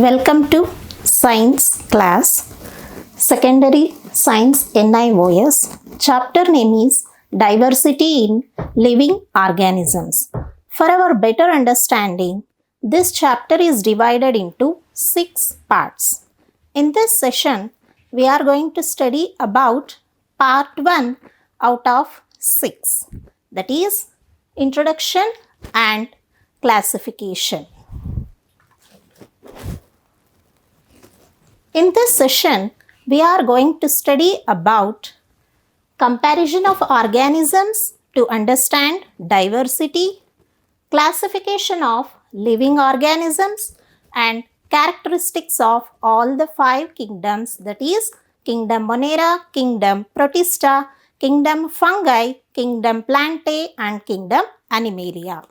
Welcome to Science class, Secondary Science NIOS. Chapter name is Diversity in Living Organisms. For our better understanding, this chapter is divided into 6 parts. In this session, we are going to study about part 1 out of 6, that is Introduction and Classification. In this session, we are going to study about comparison of organisms to understand diversity, classification of living organisms, and characteristics of all the 5 kingdoms, that is kingdom Monera, kingdom Protista, kingdom Fungi, kingdom Plantae, and kingdom Animalia.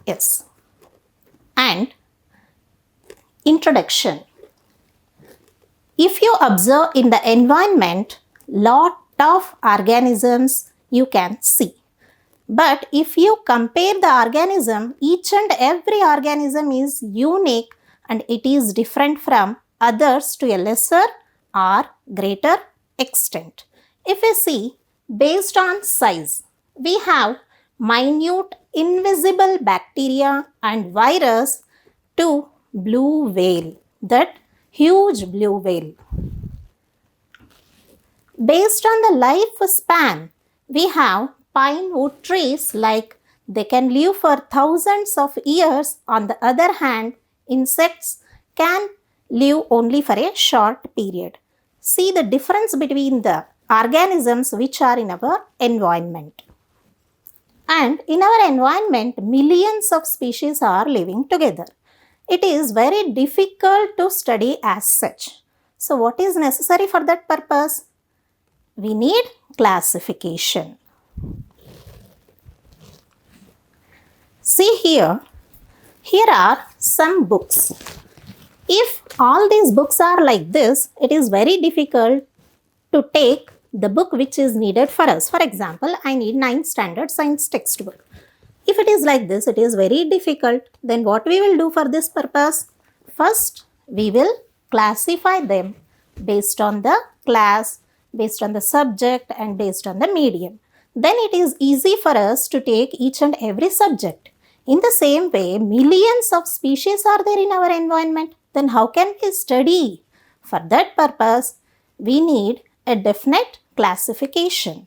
Yes. And introduction. If you observe in the environment, lot of organisms you can see. But if you compare the organism, each and every organism is unique and it is different from others to a lesser or greater extent. If we see, based on size, we have minute invisible bacteria and virus to blue whale, that huge blue whale. Based on the lifespan, we have pine wood trees, like they can live for thousands of years. On the other hand, insects can live only for a short period. See the difference between the organisms which are in our environment. And in our environment, millions of species are living together. It is very difficult to study as such. So what is necessary for that purpose? We need classification. See here are some books. If all these books are like this, it is very difficult to take the book which is needed for us. For example, I need 9th standard science textbook. If it is like this, it is very difficult. Then what we will do for this purpose? First, we will classify them based on the class, based on the subject, and based on the medium. Then it is easy for us to take each and every subject. In the same way, millions of species are there in our environment. Then how can we study? For that purpose, we need a definite classification.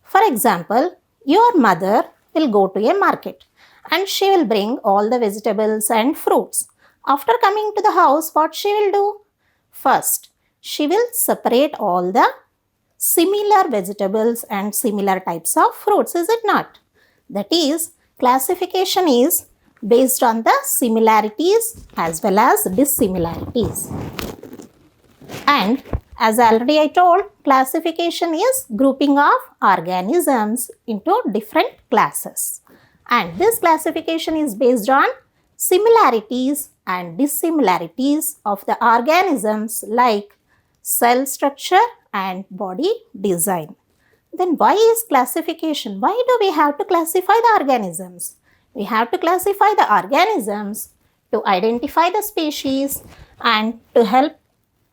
For example, your mother will go to a market and she will bring all the vegetables and fruits. After coming to the house, what she will do? First, she will separate all the similar vegetables and similar types of fruits, is it not? That is, classification is based on the similarities as well as dissimilarities. And as already I told, classification is grouping of organisms into different classes. And this classification is based on similarities and dissimilarities of the organisms, like cell structure and body design. Then why is classification? Why do we have to classify the organisms? We have to classify the organisms to identify the species and to help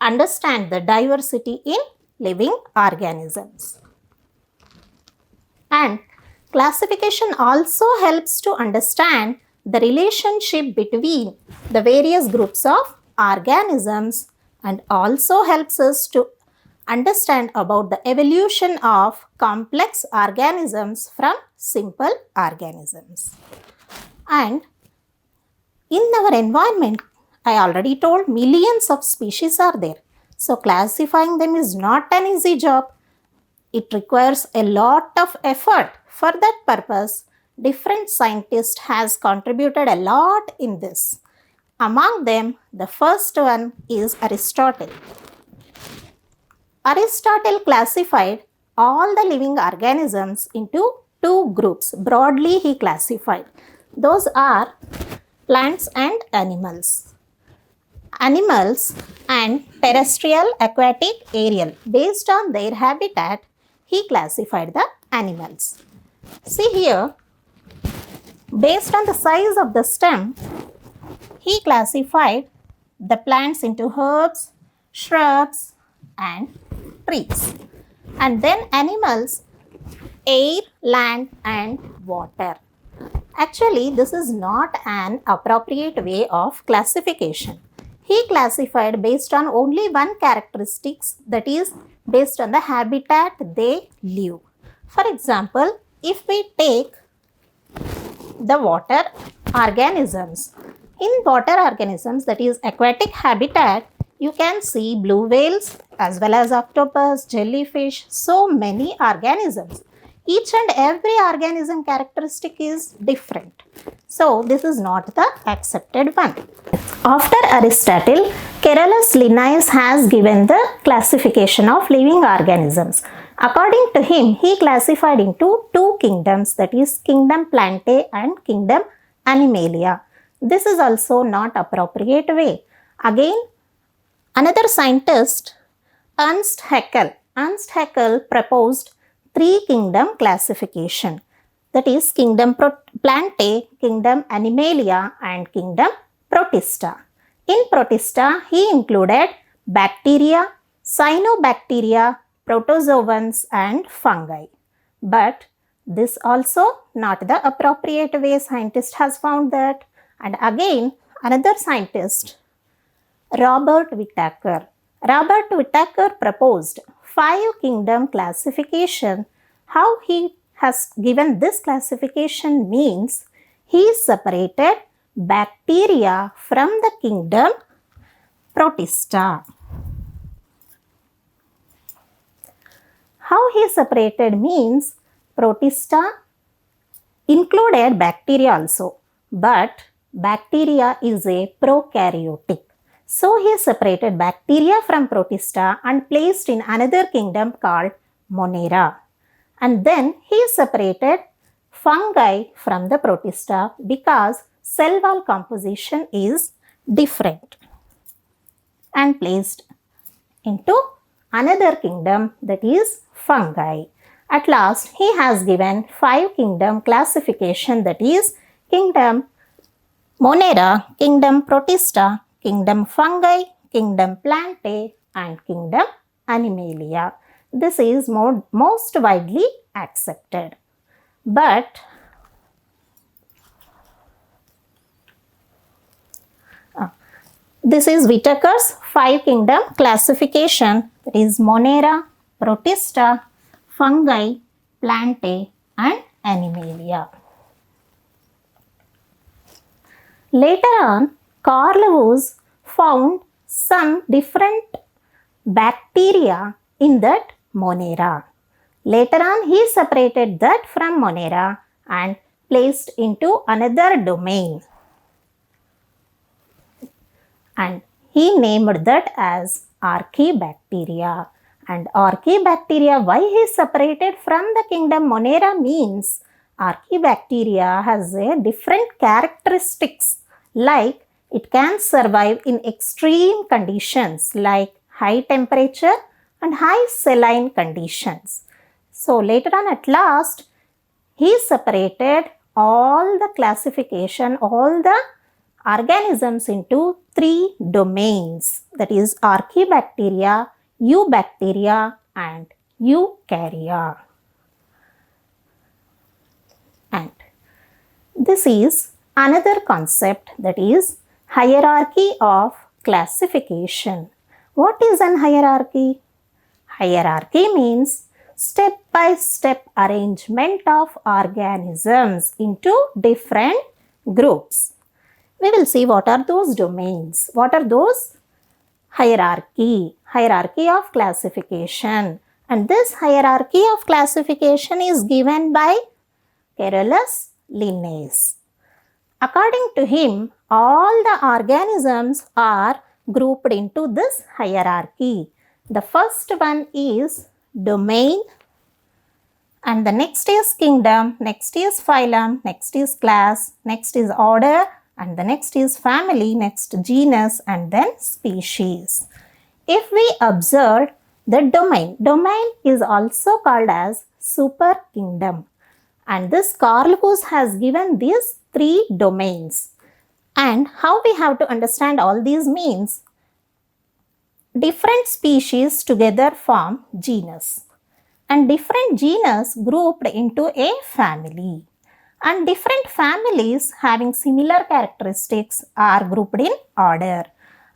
understand the diversity in living organisms. And classification also helps to understand the relationship between the various groups of organisms and also helps us to understand about the evolution of complex organisms from simple organisms. And in our environment, I already told, millions of species are there. So classifying them is not an easy job. It requires a lot of effort. For that purpose, different scientists has contributed a lot in this. Among them, the first one is Aristotle. Aristotle classified all the living organisms into 2 groups. Broadly, he classified. Those are plants and animals. Animals and terrestrial, aquatic, aerial. Based on their habitat, he classified the animals. See here, Based on the size of the stem, he classified the plants into herbs, shrubs, and trees. And then animals, air, land, and water. Actually, this is not an appropriate way of classification. He classified based on only one characteristics, that is based on the habitat they live. For example, if we take the water organisms, in water organisms, that is aquatic habitat, you can see blue whales as well as octopus, jellyfish, so many organisms. Each and every organism characteristic is different. So this is not the accepted one. After Aristotle, Carolus Linnaeus has given the classification of living organisms. According to him, he classified into two kingdoms, that is kingdom Plantae and kingdom Animalia. This is also not appropriate way. Again, another scientist, Ernst Haeckel proposed three kingdom classification, that is kingdom Plantae, kingdom Animalia, and kingdom Protista. In Protista, he included bacteria, cyanobacteria, protozoans, and fungi. But this also not the appropriate way. Scientist has found that. And again, another scientist, Robert Whittaker proposed 5 kingdom classification. How he has given this classification means he separated bacteria from the kingdom Protista. How he separated means Protista included bacteria also, but bacteria is a prokaryotic. So he separated bacteria from Protista and placed in another kingdom called Monera. And then he separated fungi from the Protista because cell wall composition is different and placed into another kingdom, that is fungi. At last, he has given 5 kingdom classification, that is kingdom Monera, kingdom Protista, kingdom fungi, kingdom Plantae, and kingdom Animalia. This is most widely accepted. But this is Whittaker's 5 kingdom classification, that is Monera, Protista, fungi, Plantae, and Animalia. Later on, Carl Woese found some different bacteria in that Monera. Later on, he separated that from Monera and placed into another domain. And he named that as Archaebacteria. And Archaebacteria, why he separated from the kingdom Monera means Archaebacteria has a different characteristics, like it can survive in extreme conditions like high temperature and high saline conditions. So later on, at last, he separated all the classification, all the organisms into 3 domains, that is Archaebacteria, Eubacteria, and Eukarya. And this is another concept, that is hierarchy of classification. What is an hierarchy? Hierarchy means step-by-step arrangement of organisms into different groups. We will see what are those domains. What are those? Hierarchy of classification. And this hierarchy of classification is given by Carolus Linnaeus. According to him, all the organisms are grouped into this hierarchy. The first one is domain, and the next is kingdom, next is phylum, next is class, next is order, and the next is family, next genus, and then species. If we observe the domain is also called as super kingdom. And this Carl Woese has given these three domains. And how we have to understand all these means? Different species together form genus, and different genus grouped into a family, and different families having similar characteristics are grouped in order,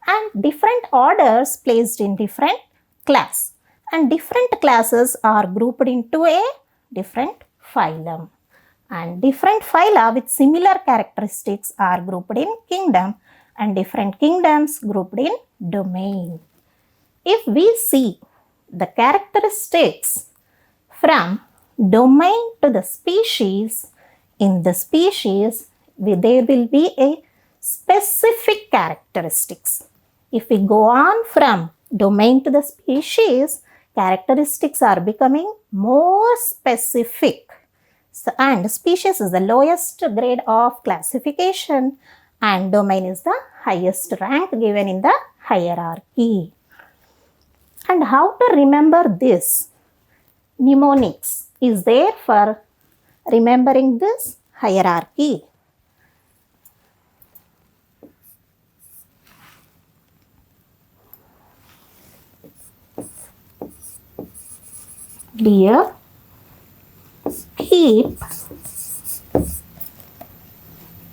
and different orders placed in different class, and different classes are grouped into a different phylum, and different phyla with similar characteristics are grouped in kingdom, and different kingdoms grouped in domain. If we see the characteristics from domain to the species, in the species there will be a specific characteristics. If we go on from domain to the species, characteristics are becoming more specific. And species is the lowest grade of classification and domain is the highest rank given in the hierarchy. And how to remember this? Mnemonics is there for remembering this hierarchy. Dear, keep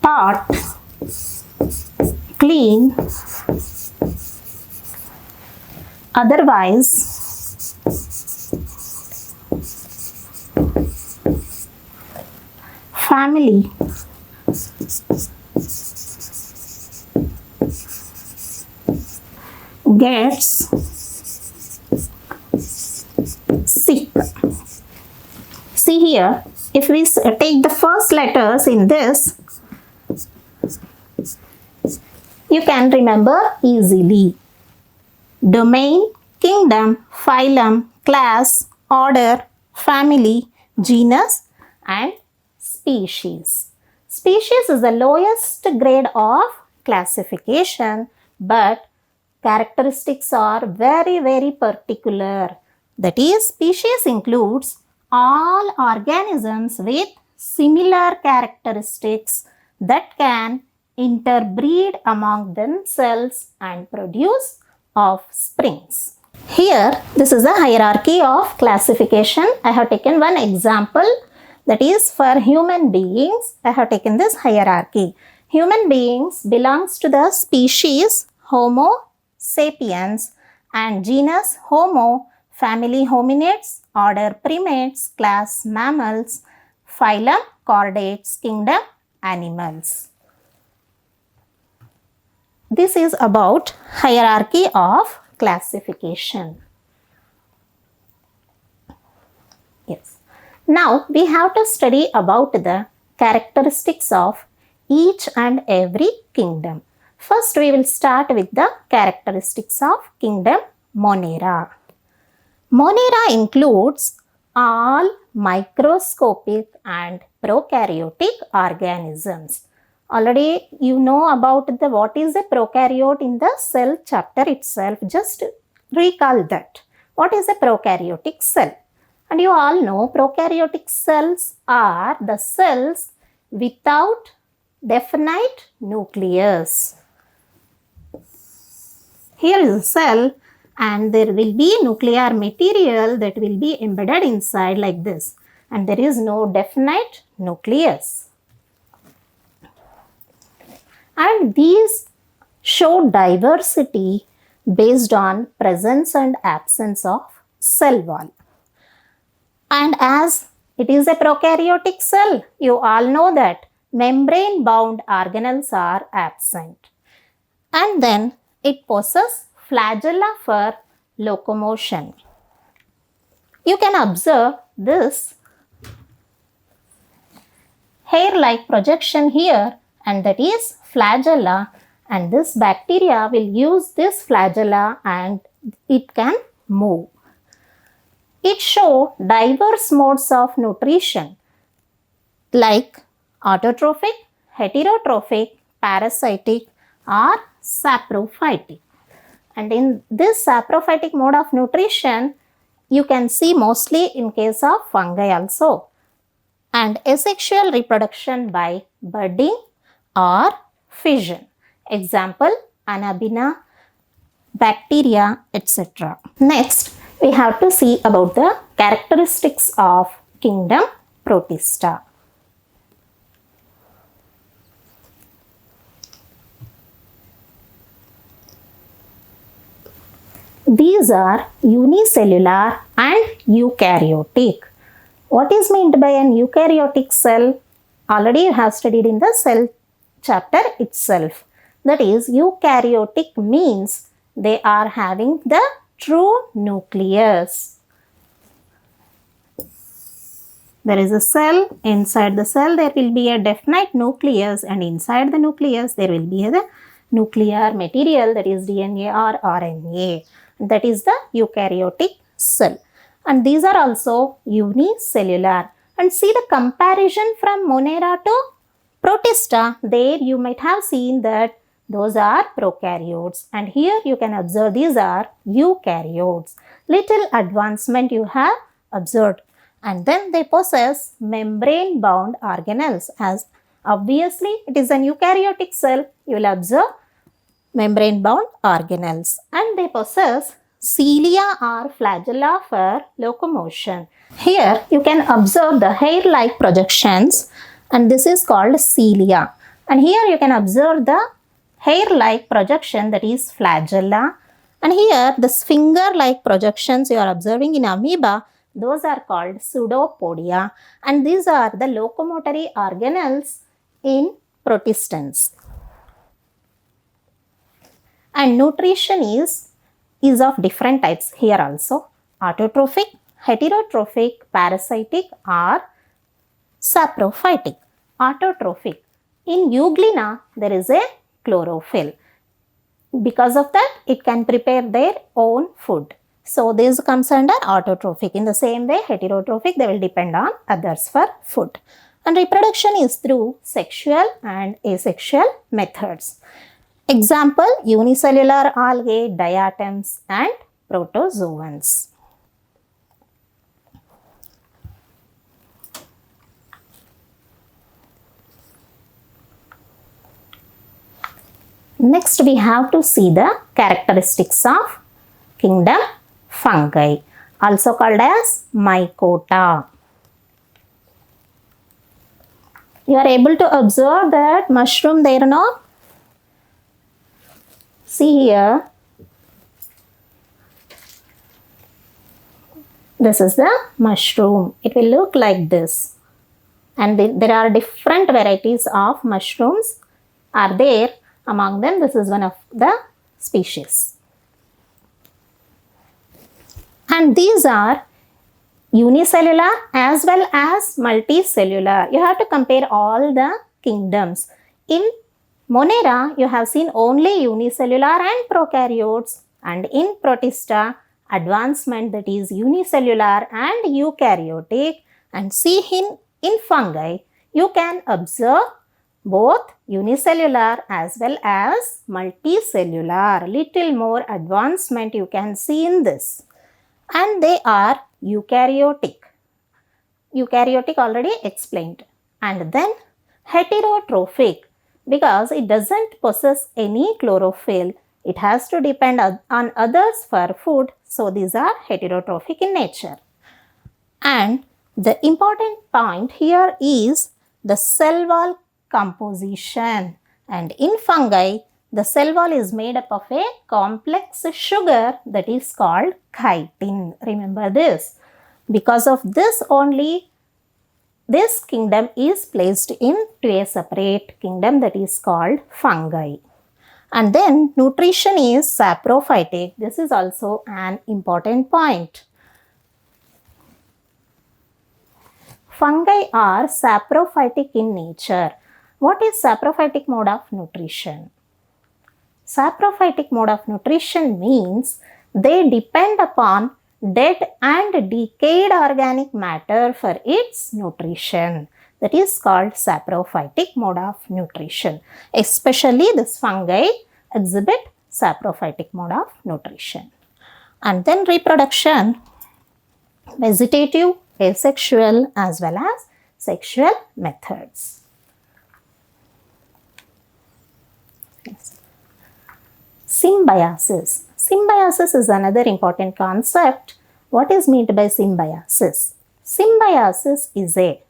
pot clean, otherwise family gets sick. See here, if we take the first letters in this, you can remember easily. Domain, kingdom, phylum, class, order, family, genus and species. Species is the lowest grade of classification, but characteristics are very particular. That is, species includes all organisms with similar characteristics that can interbreed among themselves and produce offsprings. Here, this is a hierarchy of classification. I have taken one example, that is for human beings. I have taken this hierarchy. Human beings belongs to the species Homo sapiens and genus Homo, family hominids, order primates, class mammals, phylum chordates, kingdom animals. This is about hierarchy of classification. Yes. Now we have to study about the characteristics of each and every kingdom. First we will start with the characteristics of kingdom Monera. Monera includes all microscopic and prokaryotic organisms. Already you know about what is a prokaryote in the cell chapter itself. Just recall that. What is a prokaryotic cell? And you all know prokaryotic cells are the cells without definite nucleus. Here is a cell and there will be nuclear material that will be embedded inside like this, and there is no definite nucleus. And these show diversity based on presence and absence of cell wall. And as it is a prokaryotic cell, you all know that membrane bound organelles are absent. And then it possesses flagella for locomotion. You can observe this hair-like projection here, and that is flagella, and this bacteria will use this flagella and it can move. It shows diverse modes of nutrition like autotrophic, heterotrophic, parasitic or saprophytic. And in this saprophytic mode of nutrition, you can see mostly in case of fungi also. and asexual reproduction by budding or fission. Example, Anabaena, bacteria, etc. Next, we have to see about the characteristics of kingdom Protista. These are unicellular and eukaryotic. What is meant by an eukaryotic cell? Already you have studied in the cell chapter itself. That is, eukaryotic means they are having the true nucleus. There is a cell. Inside the cell there will be a definite nucleus, and inside the nucleus there will be the nuclear material, that is DNA or RNA. That is the eukaryotic cell. And these are also unicellular. And see the comparison from Monera to Protista. There you might have seen that those are prokaryotes, and here you can observe these are eukaryotes. Little advancement you have observed. And then they possess membrane bound organelles, as obviously it is an eukaryotic cell. You will observe membrane bound organelles, and they possess cilia or flagella for locomotion. Here you can observe the hair-like projections, and this is called cilia. And here you can observe the hair-like projection, that is flagella. And here the finger-like projections you are observing in amoeba, those are called pseudopodia. And these are the locomotory organelles in protistans. And nutrition is of different types here also. Autotrophic, heterotrophic, parasitic or saprophytic. Autotrophic. In Euglena there is a chlorophyll. Because of that it can prepare their own food. So this comes under autotrophic. In the same way, heterotrophic, they will depend on others for food. And reproduction is through sexual and asexual methods. Example, unicellular algae, diatoms and protozoans. Next, we have to see the characteristics of kingdom fungi, also called as mycota. You are able to observe that mushroom there now. See here, this is the mushroom. It will look like this. And there are different varieties of mushrooms are there. Among them, this is one of the species. And these are unicellular as well as multicellular. You have to compare all the kingdoms. In Monera, you have seen only unicellular and prokaryotes, and in Protista, advancement, that is unicellular and eukaryotic. And see in fungi, you can observe both unicellular as well as multicellular. Little more advancement you can see in this. And they are eukaryotic. Eukaryotic already explained. And then heterotrophic, because it doesn't possess any chlorophyll. It has to depend on others for food. So these are heterotrophic in nature. And the important point here is the cell wall composition. And in fungi, the cell wall is made up of a complex sugar that is called chitin. Remember this. Because of this only, this kingdom is placed into a separate kingdom that is called fungi. And then nutrition is saprophytic. This is also an important point. Fungi are saprophytic in nature. What is saprophytic mode of nutrition? Saprophytic mode of nutrition means they depend upon dead and decayed organic matter for its nutrition. That is called saprophytic mode of nutrition. Especially this fungi exhibit saprophytic mode of nutrition. And then reproduction, vegetative, asexual as well as sexual methods. Symbiosis. Symbiosis is another important concept. What is meant by symbiosis? Symbiosis is a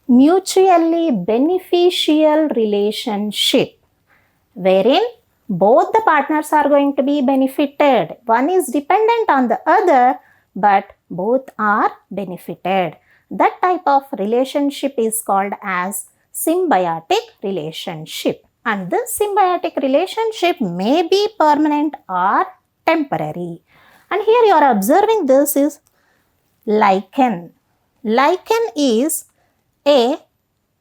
mutually beneficial relationship wherein both the partners are going to be benefited. One is dependent on the other, but both are benefited. That type of relationship is called as symbiotic relationship. And this symbiotic relationship may be permanent or temporary. And here you are observing this is lichen. Lichen is a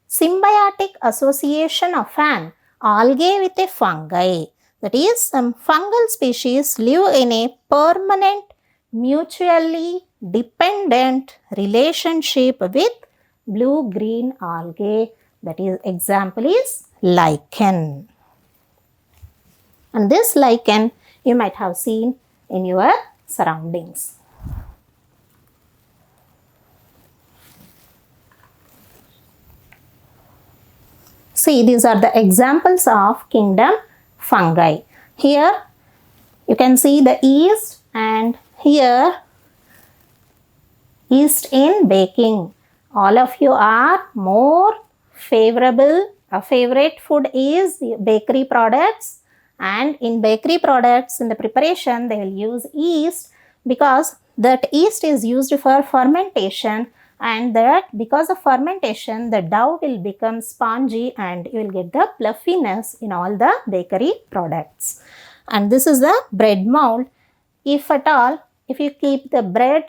symbiotic association of an algae with a fungi. That is, some fungal species live in a permanent, mutually dependent relationship with blue-green algae. That is, example is lichen. And this lichen you might have seen in your surroundings. See, these are the examples of kingdom fungi. Here you can see the yeast, and here yeast in baking. All of you are more favorable. A favorite food is bakery products, and in bakery products, in the preparation, they will use yeast because that yeast is used for fermentation, and that because of fermentation, the dough will become spongy and you will get the fluffiness in all the bakery products. And this is the bread mold. If at all, if you keep the bread,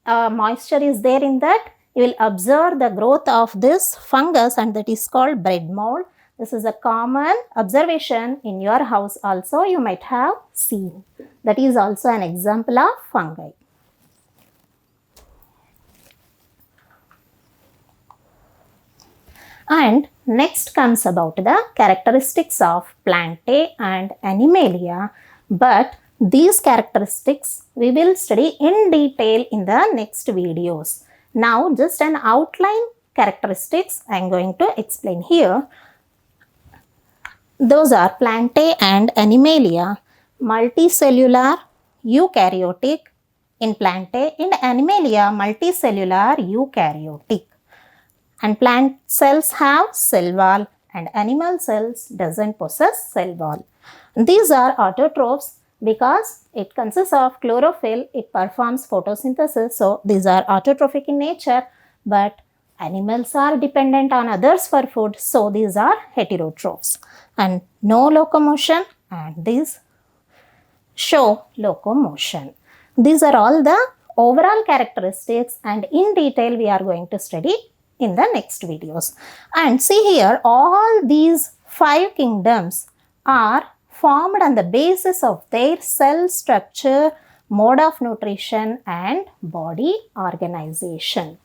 moisture is there in that, you will observe the growth of this fungus, and that is called bread mold. This is a common observation in your house also you might have seen. That is also an example of fungi. And next comes about the characteristics of Plantae and Animalia, but these characteristics we will study in detail in the next videos. Now just an outline characteristics I am going to explain here. Those are Plantae and Animalia, multicellular, eukaryotic in Plantae, in Animalia multicellular, eukaryotic. And plant cells have cell wall and animal cells doesn't possess cell wall. These are autotrophs because it consists of chlorophyll, it performs photosynthesis, so these are autotrophic in nature, but animals are dependent on others for food, so these are heterotrophs. And no locomotion, and these show locomotion. These are all the overall characteristics, and in detail we are going to study in the next videos. And see here, all these 5 kingdoms are formed on the basis of their cell structure, mode of nutrition and body organization.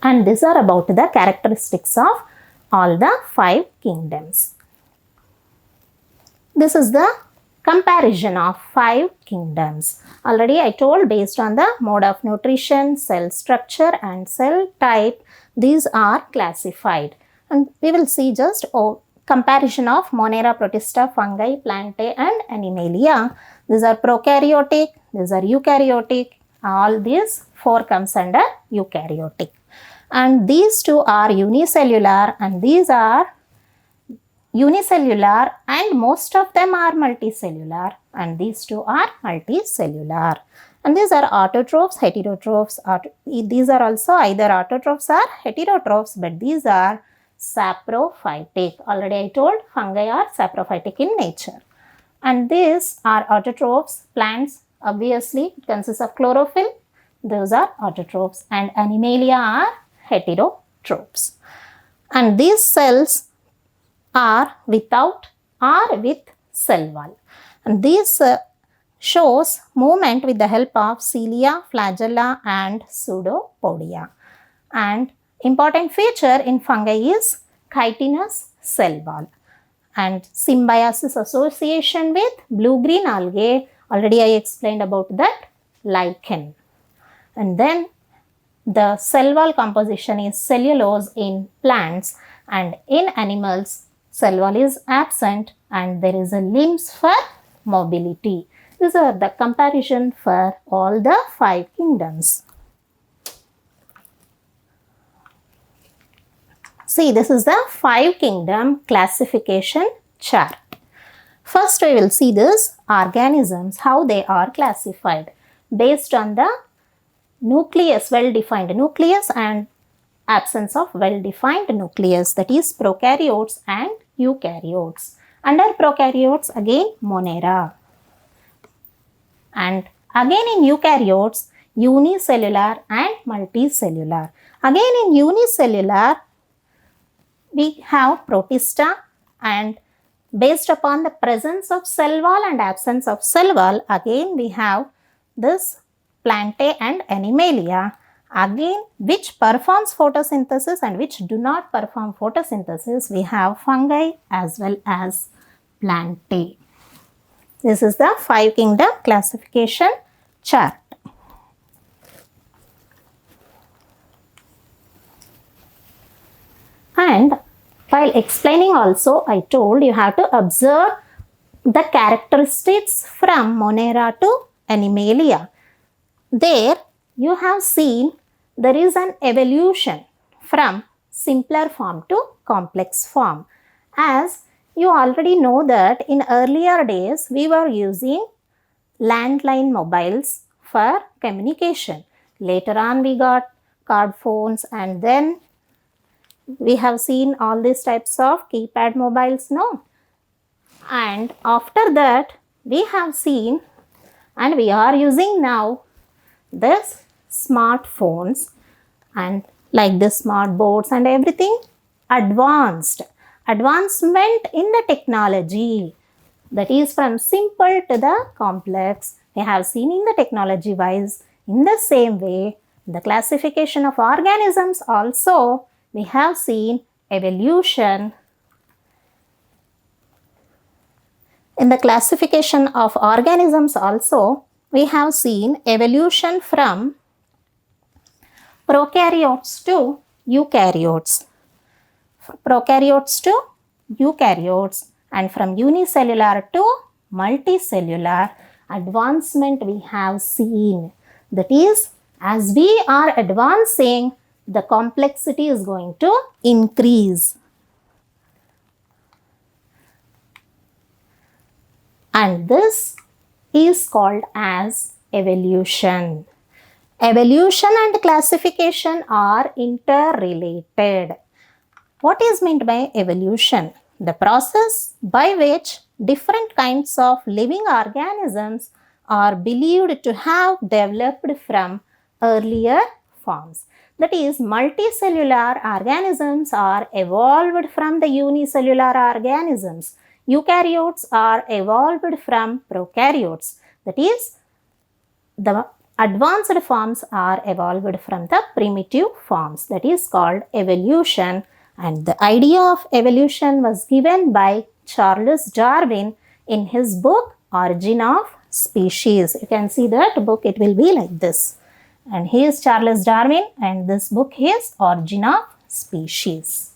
And these are about the characteristics of all the 5 kingdoms. This is the comparison of 5 kingdoms. Already I told, based on the mode of nutrition, cell structure and cell type, these are classified. And we will see just comparison of Monera, Protista, fungi, Plantae and Animalia. These are prokaryotic, these are eukaryotic. All these 4 comes under eukaryotic. And these 2 are unicellular, and these are unicellular, and most of them are multicellular, and these 2 are multicellular. And these are autotrophs, heterotrophs. These are also either autotrophs or heterotrophs, but these are saprophytic. Already I told, fungi are saprophytic in nature. And these are autotrophs. Plants, obviously, it consists of chlorophyll. Those are autotrophs. And Animalia are heterotrophs. And these cells are without or with cell wall. And this shows movement with the help of cilia, flagella and pseudopodia. And important feature in fungi is chitinous cell wall. And symbiosis association with blue-green algae, already I explained about that, lichen. And then the cell wall composition is cellulose in plants, and in animals cell wall is absent and there is a limbs for mobility. These are the comparison for all the 5 kingdoms. See, this is the 5 kingdom classification chart. First we will see this organisms, how they are classified based on the nucleus, well-defined nucleus and absence of well-defined nucleus, that is prokaryotes and eukaryotes. Under prokaryotes again Monera, and again in eukaryotes unicellular and multicellular. Again in unicellular we have Protista, and based upon the presence of cell wall and absence of cell wall again we have this Plantae and Animalia, again which performs photosynthesis and which do not perform photosynthesis. We have fungi as well as Plantae. This is the 5 kingdom classification chart. And while explaining also, I told you have to observe the characteristics from Monera to Animalia. There you have seen there is an evolution from simpler form to complex form. As you already know that in earlier days we were using landline mobiles for communication. Later on we got card phones, and then we have seen all these types of keypad mobiles now. And after that we have seen and we are using now this smartphones, and like the smart boards and everything, advancement in the technology, that is from simple to the complex. We have seen in the technology wise. In the same way, the classification of organisms also we have seen evolution. In the classification of organisms also we have seen evolution from prokaryotes to eukaryotes, and from unicellular to multicellular advancement we have seen. That is, as we are advancing, the complexity is going to increase. And this is called as evolution. Evolution and classification are interrelated. What is meant by evolution? The process by which different kinds of living organisms are believed to have developed from earlier forms. That is, multicellular organisms are evolved from the unicellular organisms. Eukaryotes are evolved from prokaryotes. That is, the advanced forms are evolved from the primitive forms. That is called evolution. And the idea of evolution was given by Charles Darwin in his book Origin of Species. You can see that book, it will be like this. And he is Charles Darwin and this book is Origin of Species.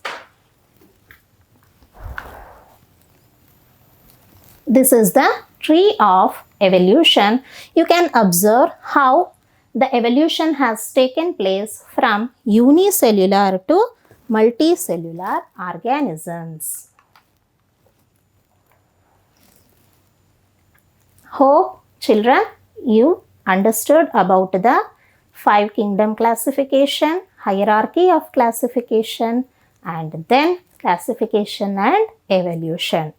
This is the tree of evolution. You can observe how the evolution has taken place from unicellular to multicellular organisms. Hope children you understood about the 5 kingdom classification, hierarchy of classification, and then classification and evolution.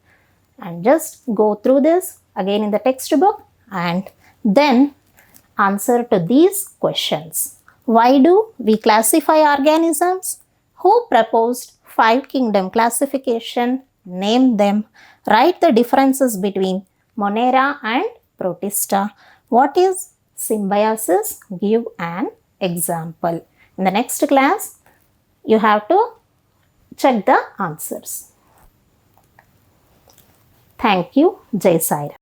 And just go through this again in the textbook and then answer to these questions. Why do we classify organisms? Who proposed 5 kingdom classification? Name them. Write the differences between Monera and Protista. What is symbiosis? Give an example. In the next class, you have to check the answers. Thank you. Jai Sai Ram.